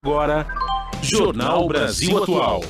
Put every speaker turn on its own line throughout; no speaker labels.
Agora, Jornal Brasil Atual.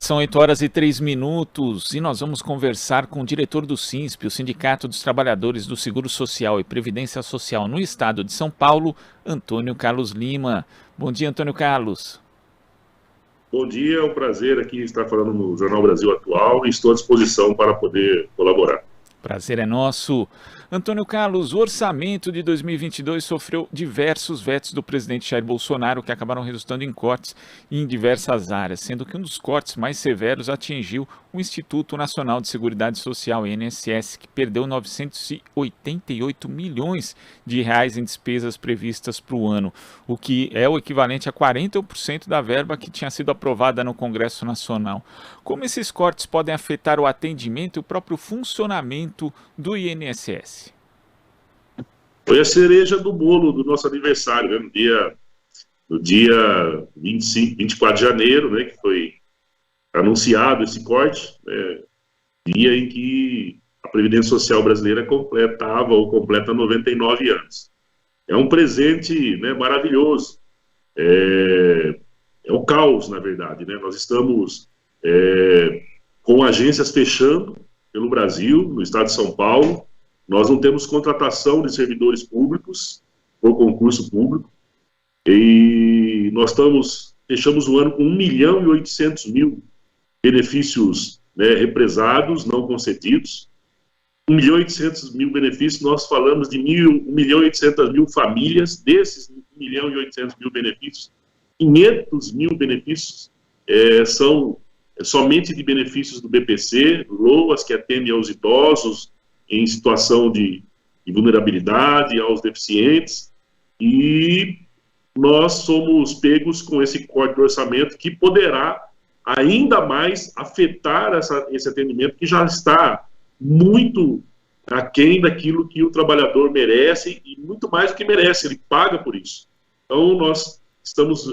São 8h03 e nós vamos conversar com o diretor do SINSP, o Sindicato dos Trabalhadores do Seguro Social e Previdência Social no Estado de São Paulo, Antônio Carlos Lima. Bom dia, Antônio Carlos.
Bom dia, é um prazer aqui estar falando no Jornal Brasil Atual e estou à disposição para poder colaborar.
Prazer é nosso. Antônio Carlos, o orçamento de 2022 sofreu diversos vetos do presidente Jair Bolsonaro, que acabaram resultando em cortes em diversas áreas, sendo que um dos cortes mais severos atingiu o Instituto Nacional de Seguridade Social, INSS, que perdeu 988 milhões de reais em despesas previstas para o ano, o que é o equivalente a 40% da verba que tinha sido aprovada no Congresso Nacional. Como esses cortes podem afetar o atendimento e o próprio funcionamento do INSS?
Foi a cereja do bolo do nosso aniversário, né? No dia 24 de janeiro, né, que foi anunciado esse corte, né, dia em que a Previdência Social brasileira completa 99 anos. É um presente, né, maravilhoso. É o caos, na verdade, né? Nós estamos com agências fechando pelo Brasil, no estado de São Paulo. Nós não temos contratação de servidores públicos por concurso público e nós fechamos o ano com 1.800.000 benefícios, né, represados, não concedidos. 1.800.000 benefícios, nós falamos de 1.800.000 famílias. Desses 1.800.000 benefícios, 500.000 benefícios são somente de benefícios do BPC, LOAS, que atendem aos idosos em situação de vulnerabilidade, aos deficientes, e nós somos pegos com esse corte do orçamento que poderá ainda mais afetar esse atendimento que já está muito aquém daquilo que o trabalhador merece e muito mais do que merece, ele paga por isso. Então nós estamos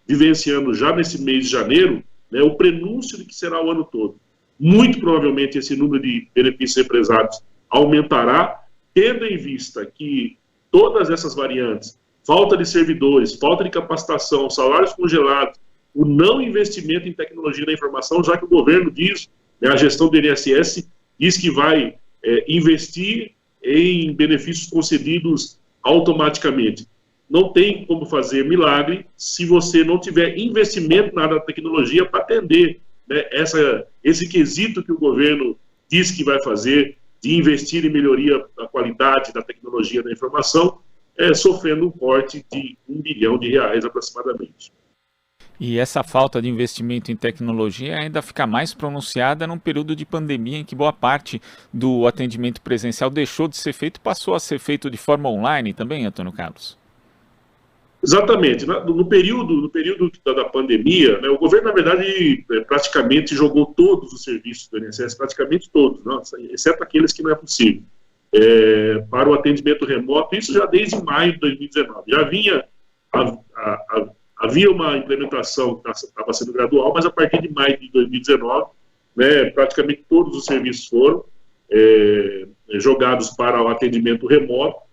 vivenciando já nesse mês de janeiro, né, o prenúncio de que será o ano todo. Muito provavelmente esse número de benefícios represados aumentará, tendo em vista que todas essas variantes, falta de servidores, falta de capacitação, salários congelados, o não investimento em tecnologia da informação, já que o governo diz, né, a gestão do INSS diz que vai investir em benefícios concedidos automaticamente. Não tem como fazer milagre se você não tiver investimento na área da tecnologia para atender, né, esse quesito que o governo diz que vai fazer, de investir em melhoria da qualidade da tecnologia da informação, sofrendo um corte de R$1 bilhão aproximadamente.
E essa falta de investimento em tecnologia ainda fica mais pronunciada num período de pandemia em que boa parte do atendimento presencial deixou de ser feito e passou a ser feito de forma online também, Antônio Carlos?
Exatamente. No período da pandemia, né, o governo, na verdade, praticamente jogou todos os serviços do INSS, praticamente todos, não, exceto aqueles que não é possível, para o atendimento remoto, isso já desde maio de 2019. Já havia uma implementação que estava sendo gradual, mas a partir de maio de 2019, né, praticamente todos os serviços foram jogados para o atendimento remoto.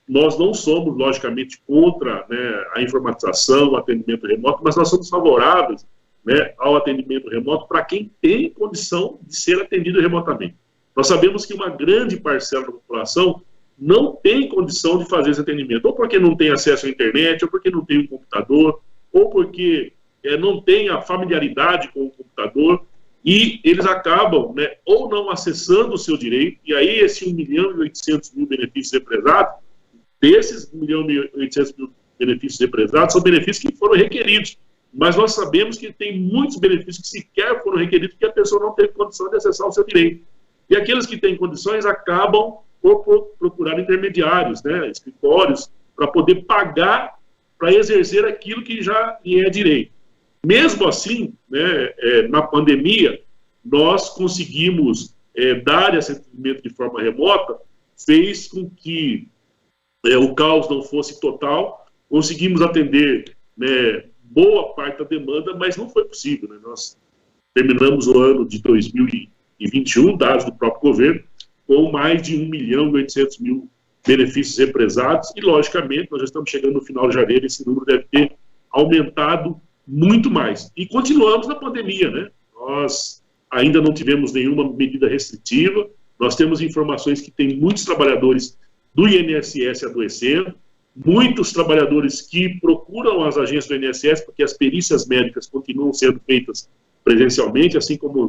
Nós não somos, logicamente, contra, né, a informatização, o atendimento remoto, mas nós somos favoráveis, né, ao atendimento remoto para quem tem condição de ser atendido remotamente. Nós sabemos que uma grande parcela da população não tem condição de fazer esse atendimento, ou porque não tem acesso à internet, ou porque não tem um computador, ou porque não tem a familiaridade com o computador, e eles acabam, né, ou não acessando o seu direito, e aí esse 1.800.000 benefícios represados, desses 1.800.000 benefícios represados, são benefícios que foram requeridos, mas nós sabemos que tem muitos benefícios que sequer foram requeridos porque a pessoa não teve condição de acessar o seu direito. E aqueles que têm condições acabam por procurar intermediários, né, escritórios, para poder pagar, para exercer aquilo que já lhe é direito. Mesmo assim, né, na pandemia, nós conseguimos dar esse atendimento de forma remota, fez com que o caos não fosse total, conseguimos atender, né, boa parte da demanda, mas não foi possível, né? Nós terminamos o ano de 2021, dados do próprio governo, com mais de 1.800.000 benefícios represados, e logicamente nós já estamos chegando no final de janeiro, esse número deve ter aumentado muito mais. E continuamos na pandemia, né? Nós ainda não tivemos nenhuma medida restritiva, nós temos informações que tem muitos trabalhadores do INSS adoecendo, muitos trabalhadores que procuram as agências do INSS, porque as perícias médicas continuam sendo feitas presencialmente, assim como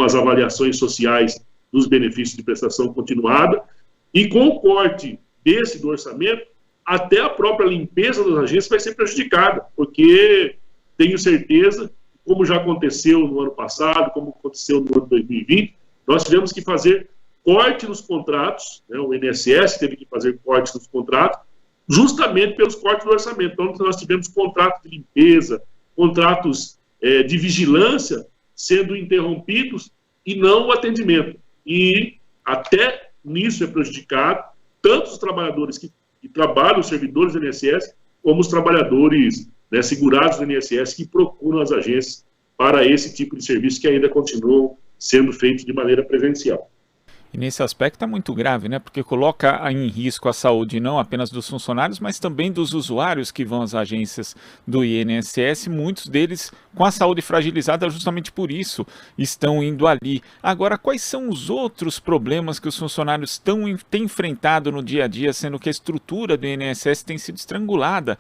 as avaliações sociais dos benefícios de prestação continuada, e com o corte do orçamento, até a própria limpeza das agências vai ser prejudicada, porque tenho certeza, como já aconteceu no ano passado, como aconteceu no ano 2020, nós tivemos que fazer corte nos contratos, né? O INSS teve que fazer corte nos contratos, justamente pelos cortes do orçamento. Então, nós tivemos contratos de limpeza, contratos de vigilância sendo interrompidos e não o atendimento. E até nisso é prejudicado tanto os trabalhadores que trabalham, os servidores do INSS, como os trabalhadores, né, segurados do INSS que procuram as agências para esse tipo de serviço que ainda continuam sendo feitos de maneira presencial.
E nesse aspecto é muito grave, né? Porque coloca em risco a saúde não apenas dos funcionários, mas também dos usuários que vão às agências do INSS, muitos deles com a saúde fragilizada justamente por isso estão indo ali. Agora, quais são os outros problemas que os funcionários têm enfrentado no dia a dia, sendo que a estrutura do INSS tem sido estrangulada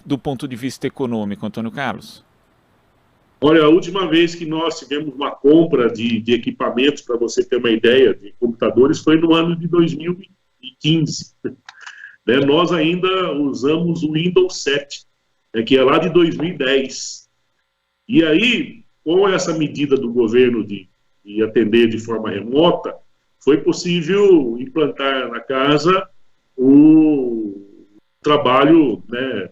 do ponto de vista econômico, Antônio Carlos?
Olha, a última vez que nós tivemos uma compra de equipamentos, para você ter uma ideia, de computadores, foi no ano de 2015. Né? Nós ainda usamos o Windows 7, né, que é lá de 2010. E aí, com essa medida do governo de atender de forma remota, foi possível implantar na casa o trabalho, né,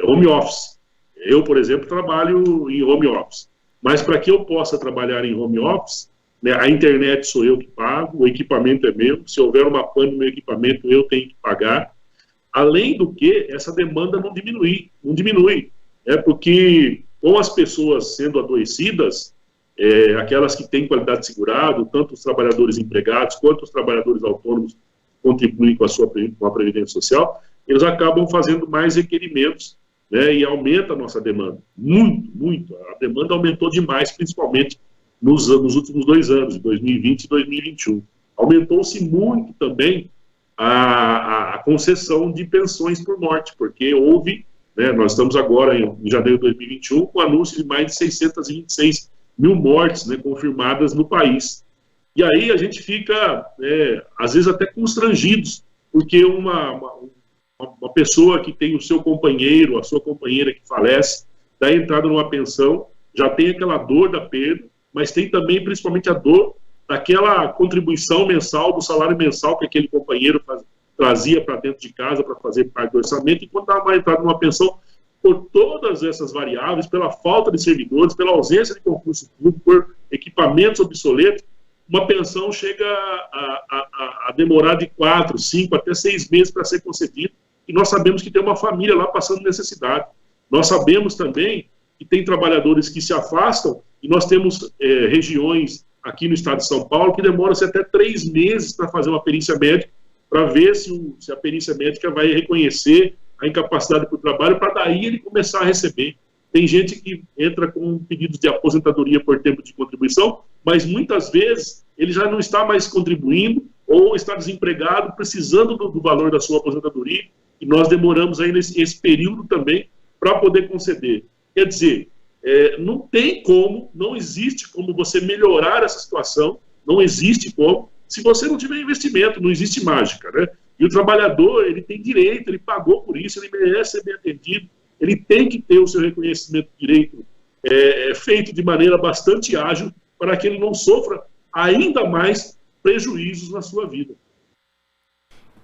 home office. Eu, por exemplo, trabalho em home office, mas para que eu possa trabalhar em home office, né, a internet sou eu que pago, o equipamento é meu, se houver uma pane no meu equipamento, eu tenho que pagar. Além do que, essa demanda não diminui, porque com as pessoas sendo adoecidas, aquelas que têm qualidade de segurado, tanto os trabalhadores empregados quanto os trabalhadores autônomos contribuem com a Previdência Social, eles acabam fazendo mais requerimentos, né, e aumenta a nossa demanda, muito. A demanda aumentou demais, principalmente nos últimos 2 anos, 2020 e 2021. Aumentou-se muito também a concessão de pensões por morte, porque houve, né, nós estamos agora em janeiro de 2021 com o anúncio de mais de 626 mil mortes, né, confirmadas no país. E aí a gente fica, às vezes, até constrangidos, porque uma pessoa que tem o seu companheiro, a sua companheira que falece, dá entrada numa pensão, já tem aquela dor da perda, mas tem também, principalmente, a dor daquela contribuição mensal, do salário mensal que aquele companheiro trazia para dentro de casa para fazer parte do orçamento, e quando dá entrada numa pensão, por todas essas variáveis, pela falta de servidores, pela ausência de concurso público, por equipamentos obsoletos, uma pensão chega a demorar de 4, 5, até 6 meses para ser concedida, e nós sabemos que tem uma família lá passando necessidade. Nós sabemos também que tem trabalhadores que se afastam, e nós temos regiões aqui no estado de São Paulo que demoram-se até 3 meses para fazer uma perícia médica, para ver se a perícia médica vai reconhecer a incapacidade para o trabalho, para daí ele começar a receber. Tem gente que entra com pedidos de aposentadoria por tempo de contribuição, mas muitas vezes ele já não está mais contribuindo ou está desempregado, precisando do valor da sua aposentadoria, e nós demoramos ainda esse período também para poder conceder. Quer dizer, não tem como, não existe como você melhorar essa situação, não existe como, se você não tiver investimento, não existe mágica, né? E o trabalhador, ele tem direito, ele pagou por isso, ele merece ser bem atendido, ele tem que ter o seu reconhecimento de direito feito de maneira bastante ágil, para que ele não sofra ainda mais prejuízos na sua vida.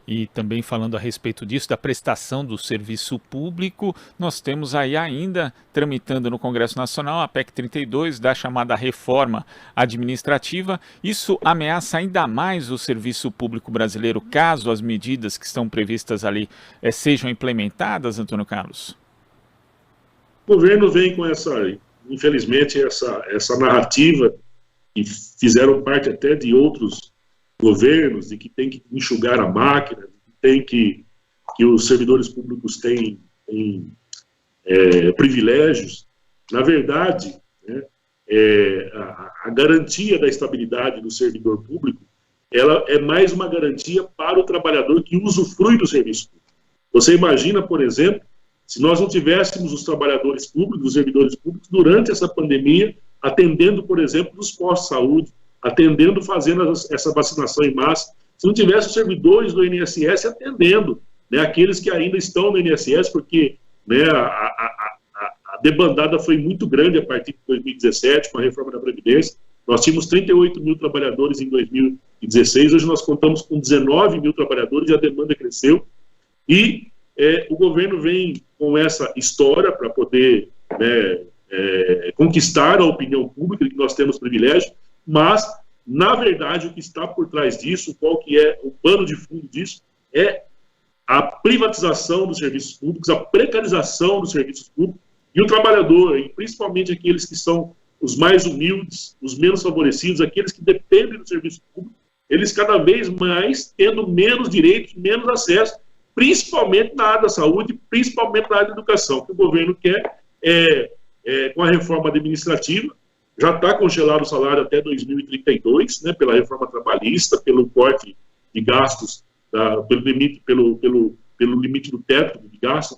E também falando a respeito disso, da prestação do serviço público, nós temos aí ainda tramitando no Congresso Nacional a PEC 32, da chamada reforma administrativa. Isso ameaça ainda mais o serviço público brasileiro, caso as medidas que estão previstas ali sejam implementadas, Antônio Carlos?
O governo vem com infelizmente, essa narrativa, que fizeram parte até de outros governos, de que tem que enxugar a máquina, que os servidores públicos têm privilégios. Na verdade, né, a garantia da estabilidade do servidor público, ela é mais uma garantia para o trabalhador que usufrui do serviço público. Você imagina, por exemplo, se nós não tivéssemos os trabalhadores públicos, os servidores públicos, durante essa pandemia, atendendo, por exemplo, nos postos de saúde, atendendo, fazendo essa vacinação em massa, se não tivesse os servidores do INSS atendendo, né, aqueles que ainda estão no INSS, porque, né, a debandada foi muito grande a partir de 2017, com a reforma da Previdência. Nós tínhamos 38 mil trabalhadores em 2016, hoje nós contamos com 19 mil trabalhadores e a demanda cresceu. E o governo vem com essa história para poder, né, conquistar a opinião pública, que nós temos privilégio, mas, na verdade, o que está por trás disso, qual que é o pano de fundo disso, é a privatização dos serviços públicos, a precarização dos serviços públicos, e o trabalhador, e principalmente aqueles que são os mais humildes, os menos favorecidos, aqueles que dependem do serviço público, eles cada vez mais tendo menos direitos, menos acesso, principalmente na área da saúde, principalmente na área da educação. O que o governo quer com a reforma administrativa, já está congelado o salário até 2032, né, pela reforma trabalhista, pelo corte de gastos, pelo limite do teto de gastos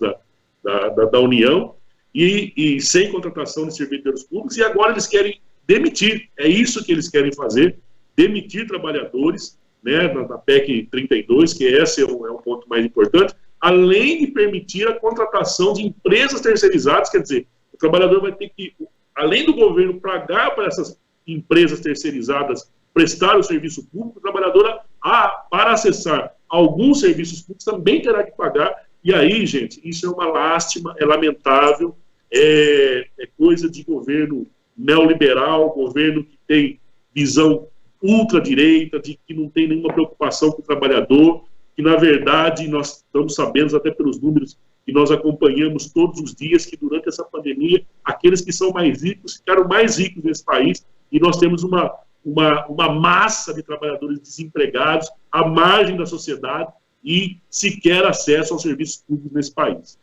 da União, e sem contratação de servidores públicos, e agora eles querem demitir. É isso que eles querem fazer, demitir trabalhadores, né, na PEC 32, que esse é um ponto mais importante, além de permitir a contratação de empresas terceirizadas. Quer dizer, o trabalhador vai ter que, além do governo pagar para essas empresas terceirizadas prestar o serviço público, o trabalhador, para acessar alguns serviços públicos, também terá que pagar. E aí, gente, isso é uma lástima, é lamentável, é coisa de governo neoliberal, governo que tem visão ultradireita, de que não tem nenhuma preocupação com o trabalhador, que, na verdade, nós estamos sabendo, até pelos números que nós acompanhamos todos os dias, que durante essa pandemia, aqueles que são mais ricos ficaram mais ricos nesse país, e nós temos uma massa de trabalhadores desempregados à margem da sociedade e sequer acesso aos serviços públicos nesse país.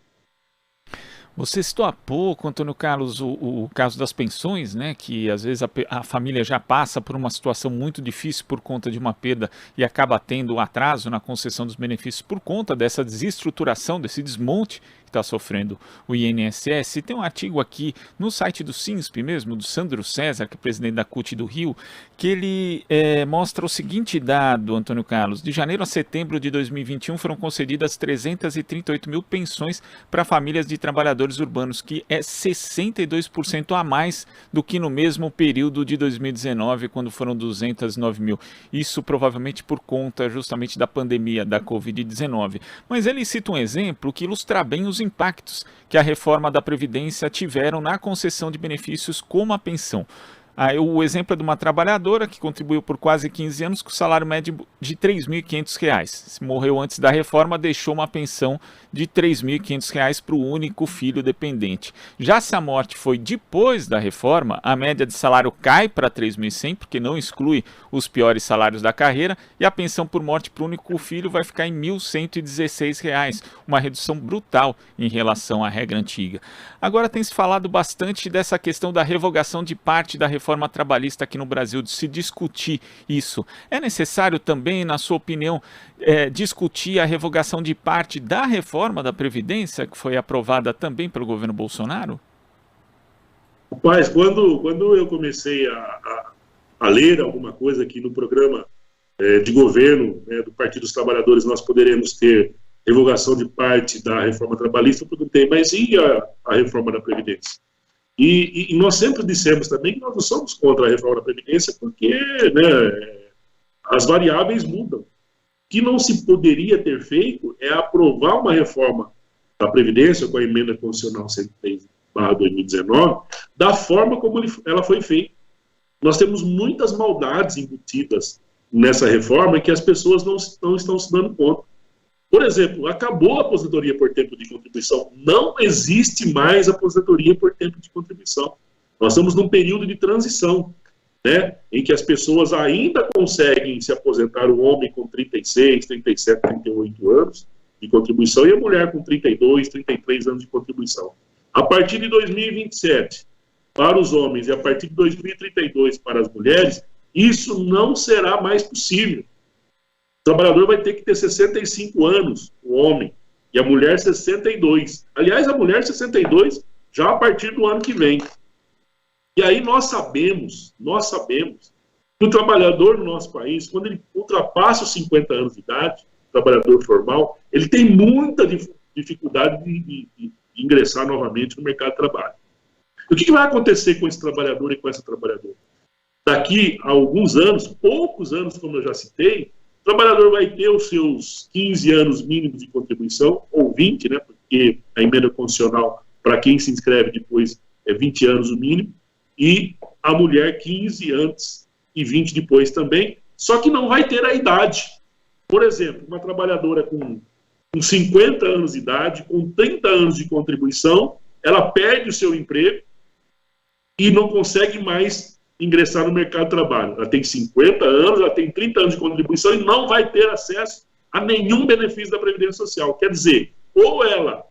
Você citou há pouco, Antônio Carlos, o caso das pensões, né, que às vezes a família já passa por uma situação muito difícil por conta de uma perda e acaba tendo um atraso na concessão dos benefícios por conta dessa desestruturação, desse desmonte que está sofrendo o INSS. E tem um artigo aqui no site do SINSP mesmo, do Sandro César, que é presidente da CUT do Rio, que ele mostra o seguinte dado, Antônio Carlos: de janeiro a setembro de 2021 foram concedidas 338 mil pensões para famílias de trabalhadores urbanos, que é 62% a mais do que no mesmo período de 2019, quando foram 209 mil. Isso provavelmente por conta justamente da pandemia da Covid-19. Mas ele cita um exemplo que ilustra bem os impactos que a reforma da Previdência tiveram na concessão de benefícios como a pensão. O exemplo é de uma trabalhadora que contribuiu por quase 15 anos com salário médio de R$ 3.500. Se morreu antes da reforma, deixou uma pensão de R$ 3.500 para o único filho dependente. Já se a morte foi depois da reforma, a média de salário cai para R$ 3.100, porque não exclui os piores salários da carreira, e a pensão por morte para o único filho vai ficar em R$ 1.116, uma redução brutal em relação à regra antiga. Agora tem se falado bastante dessa questão da revogação de parte da reforma trabalhista aqui no Brasil, de se discutir isso. É necessário também, na sua opinião, discutir a revogação de parte da reforma da Previdência, que foi aprovada também pelo governo Bolsonaro?
Rapaz, quando eu comecei a ler alguma coisa aqui no programa de governo do Partido dos Trabalhadores, nós poderemos ter revogação de parte da reforma trabalhista, eu perguntei, mas e a reforma da Previdência? E nós sempre dissemos também que nós não somos contra a reforma da Previdência, porque, né, as variáveis mudam. O que não se poderia ter feito é aprovar uma reforma da Previdência, com a emenda constitucional 103/2019, da forma como ela foi feita. Nós temos muitas maldades embutidas nessa reforma que as pessoas não estão se dando conta. Por exemplo, acabou a aposentadoria por tempo de contribuição. Não existe mais aposentadoria por tempo de contribuição. Nós estamos num período de transição, né, em que as pessoas ainda conseguem se aposentar, o homem com 36, 37, 38 anos de contribuição e a mulher com 32, 33 anos de contribuição. A partir de 2027, para os homens, e a partir de 2032 para as mulheres, isso não será mais possível. O trabalhador vai ter que ter 65 anos, o homem, e a mulher 62. Aliás, a mulher 62 já a partir do ano que vem. E aí nós sabemos que o trabalhador no nosso país, quando ele ultrapassa os 50 anos de idade, o trabalhador formal, ele tem muita dificuldade de ingressar novamente no mercado de trabalho. O que vai acontecer com esse trabalhador e com essa trabalhadora? Daqui a alguns anos, poucos anos, como eu já citei, o trabalhador vai ter os seus 15 anos mínimos de contribuição, ou 20, né, porque a emenda condicional, para quem se inscreve depois, é 20 anos o mínimo, e a mulher 15 antes e 20 depois também, só que não vai ter a idade. Por exemplo, uma trabalhadora com 50 anos de idade, com 30 anos de contribuição, ela perde o seu emprego e não consegue mais ingressar no mercado de trabalho. Ela tem 50 anos, ela tem 30 anos de contribuição e não vai ter acesso a nenhum benefício da Previdência Social. Quer dizer, ou ela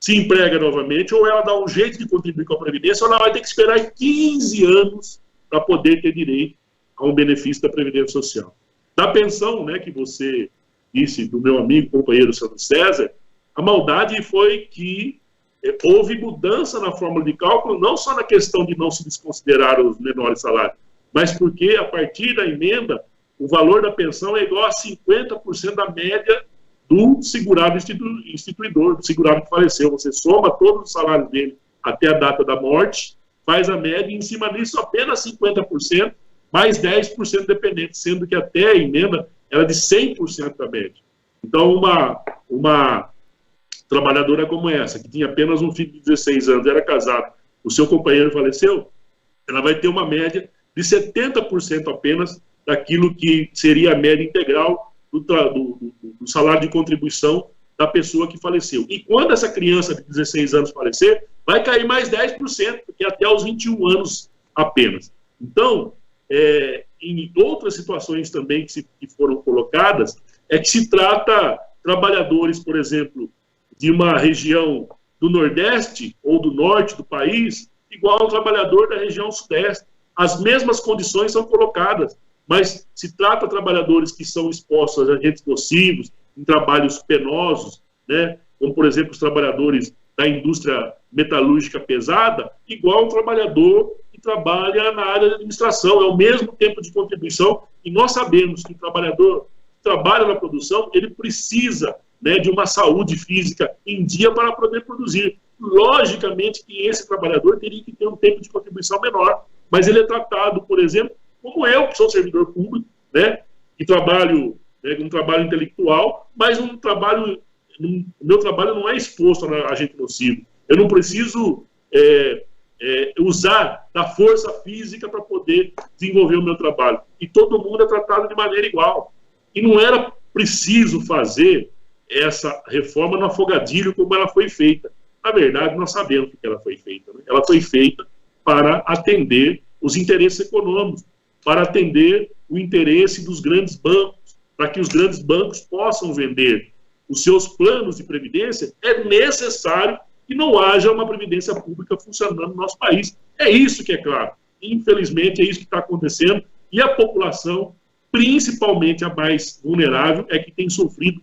se emprega novamente, ou ela dá um jeito de contribuir com a Previdência, ou ela vai ter que esperar 15 anos para poder ter direito a um benefício da Previdência Social. Da pensão, né, que você disse, do meu amigo, companheiro Sandro César, a maldade foi que houve mudança na fórmula de cálculo, não só na questão de não se desconsiderar os menores salários, mas porque, a partir da emenda, o valor da pensão é igual a 50% da média do segurado instituidor, do segurado que faleceu. Você soma todos os salários dele até a data da morte, faz a média, e em cima disso apenas 50%, mais 10% dependente, sendo que até a emenda era de 100% da média. Então, uma trabalhadora como essa, que tinha apenas um filho de 16 anos, era casado, o seu companheiro faleceu, ela vai ter uma média de 70% apenas daquilo que seria a média integral do salário de contribuição da pessoa que faleceu. E quando essa criança de 16 anos falecer, vai cair mais 10%, porque até os 21 anos apenas. Então, em outras situações também que foram colocadas, é que se trata trabalhadores, por exemplo, de uma região do Nordeste ou do Norte do país, igual ao trabalhador da região Sudeste. As mesmas condições são colocadas, mas se trata de trabalhadores que são expostos a agentes nocivos, em trabalhos penosos, né, como, por exemplo, os trabalhadores da indústria metalúrgica pesada, igual um trabalhador que trabalha na área da administração. É o mesmo tempo de contribuição, e nós sabemos que o trabalhador que trabalha na produção, ele precisa, né, de uma saúde física em dia para poder produzir. Logicamente que esse trabalhador teria que ter um tempo de contribuição menor, mas ele é tratado, por exemplo, como eu, que sou servidor público, né, que trabalho, um trabalho intelectual, mas o meu trabalho não é exposto a agente nocivo. Eu não preciso usar da força física para poder desenvolver o meu trabalho. E todo mundo é tratado de maneira igual. E não era preciso fazer essa reforma no afogadilho como ela foi feita. Na verdade, nós sabemos que ela foi feita. Né? Ela foi feita para atender os interesses econômicos, para atender o interesse dos grandes bancos, para que os grandes bancos possam vender os seus planos de previdência. É necessário que não haja uma previdência pública funcionando no nosso país. É isso que é claro. Infelizmente, é isso que está acontecendo, e a população, principalmente a mais vulnerável, é que tem sofrido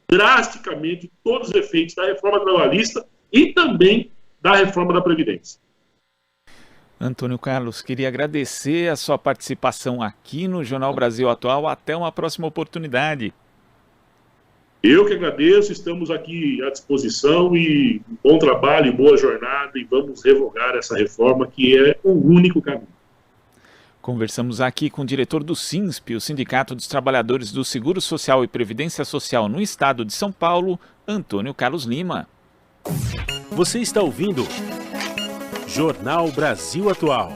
drasticamente todos os efeitos da reforma trabalhista e também da reforma da Previdência.
Antônio Carlos, queria agradecer a sua participação aqui no Jornal Brasil Atual. Até uma próxima oportunidade.
Eu que agradeço, estamos aqui à disposição, e bom trabalho e boa jornada, e vamos revogar essa reforma que é o único caminho.
Conversamos aqui com o diretor do SINSP, o Sindicato dos Trabalhadores do Seguro Social e Previdência Social no Estado de São Paulo, Antônio Carlos Lima.
Você está ouvindo Jornal Brasil Atual.